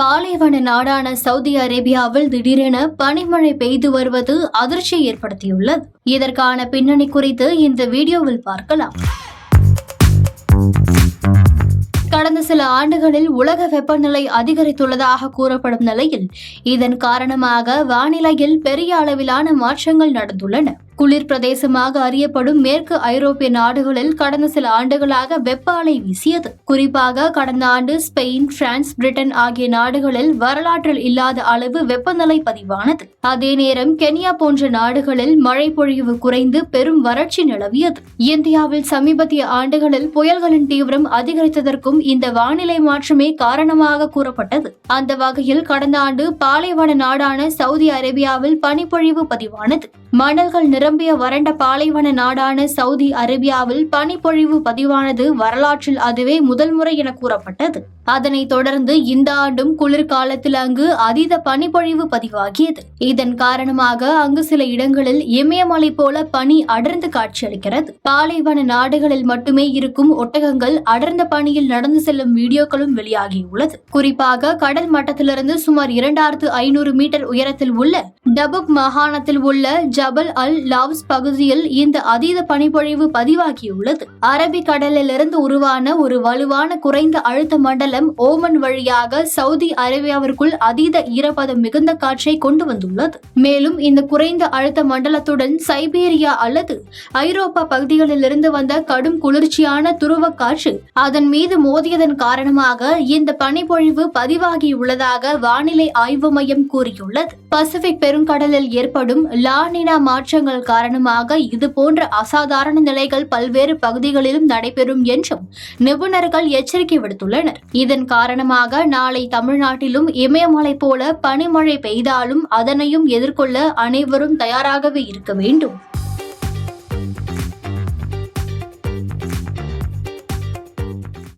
பாலைவன நாடான சவுதி அரேபியாவில் திடீரென பனிமழை பெய்து வருவது அதிர்ச்சியை ஏற்படுத்தியுள்ளது. இதற்கான பின்னணி குறித்து இந்த வீடியோவில் பார்க்கலாம். கடந்த சில ஆண்டுகளில் உலக வெப்பநிலை அதிகரித்துள்ளதாக கூறப்படும் நிலையில் இதன் காரணமாக வானிலையில் பெரிய அளவிலான மாற்றங்கள் நடந்துள்ளன. குளிர் பிரதேசமாக அறியப்படும் மேற்கு ஐரோப்பிய நாடுகளில் கடந்த சில ஆண்டுகளாக வெப்ப அலை வீசியது. குறிப்பாக கடந்த ஆண்டு ஸ்பெயின், பிரான்ஸ், பிரிட்டன் ஆகிய நாடுகளில் வரலாற்றில் இல்லாத அளவு வெப்பநிலை பதிவானது. அதே நேரம் கென்யா போன்ற நாடுகளில் மழை பொழிவு குறைந்து பெரும் வறட்சி நிலவியது. இந்தியாவில் சமீபத்திய ஆண்டுகளில் புயல்களின் தீவிரம் அதிகரித்ததற்கும் இந்த வானிலை மாற்றமே காரணமாக கூறப்பட்டது. அந்த வகையில் கடந்த ஆண்டு பாலைவன நாடான சவுதி அரேபியாவில் பனிப்பொழிவு பதிவானது. மணல்கள் நிரம்பிய வறண்ட பாலைவன நாடான சவுதி அரேபியாவில் பனிப்பொழிவு பதிவானது வரலாற்றில் அதுவே முதல் முறை என கூறப்பட்டது. அதனைத் தொடர்ந்து இந்த ஆண்டும் குளிர்காலத்தில் அங்கு அதீத பனிப்பொழிவு பதிவாகியது. இதன் காரணமாக அங்கு சில இடங்களில் இமயமலை போல பனி அடர்ந்து காட்சியளிக்கிறது. பாலைவன நாடுகளில் மட்டுமே இருக்கும் ஒட்டகங்கள் அடர்ந்த பனியில் நடந்து செல்லும் வீடியோக்களும் வெளியாகியுள்ளது. குறிப்பாக கடல் மட்டத்திலிருந்து சுமார் 2500 மீட்டர் உயரத்தில் உள்ள டபுக் மாகாணத்தில் உள்ள ஜபல் அல் லாவ்ஸ் பகுதியில் இந்த அதீத பனிப்பொழிவு பதிவாகியுள்ளது. அரபிக் கடலிலிருந்து உருவான ஒரு வலுவான குறைந்த அழுத்த மண்டலம் ஓமன் வழியாக சவுதி அரேபியாவிற்குள் அதீத ஈரப்பதம் மிகுந்த காற்றை கொண்டு வந்துள்ளது. மேலும் இந்த குறைந்த அழுத்த மண்டலத்துடன் சைபீரியா அல்லது ஐரோப்பா பகுதிகளிலிருந்து வந்த கடும் குளிர்ச்சியான துருவ காற்று அதன் மீது மோதியதன் காரணமாக இந்த பனிப்பொழிவு பதிவாகியுள்ளதாக வானிலை ஆய்வு மையம் கூறியுள்ளது. பசிபிக் பெருங்கடலில் ஏற்படும் லானினா மாற்றங்கள் காரணமாக இது போன்ற அசாதாரண நிலைகள் பல்வேறு பகுதிகளிலும் நடைபெறும் என்றும் நிபுணர்கள் எச்சரிக்கை விடுத்துள்ளனர். இதன் காரணமாக நாளை தமிழ்நாட்டிலும் இமயமலை போல பனிமழை பெய்தாலும் அதனையும் எதிர்கொள்ள அனைவரும் தயாராகவே இருக்க வேண்டும்.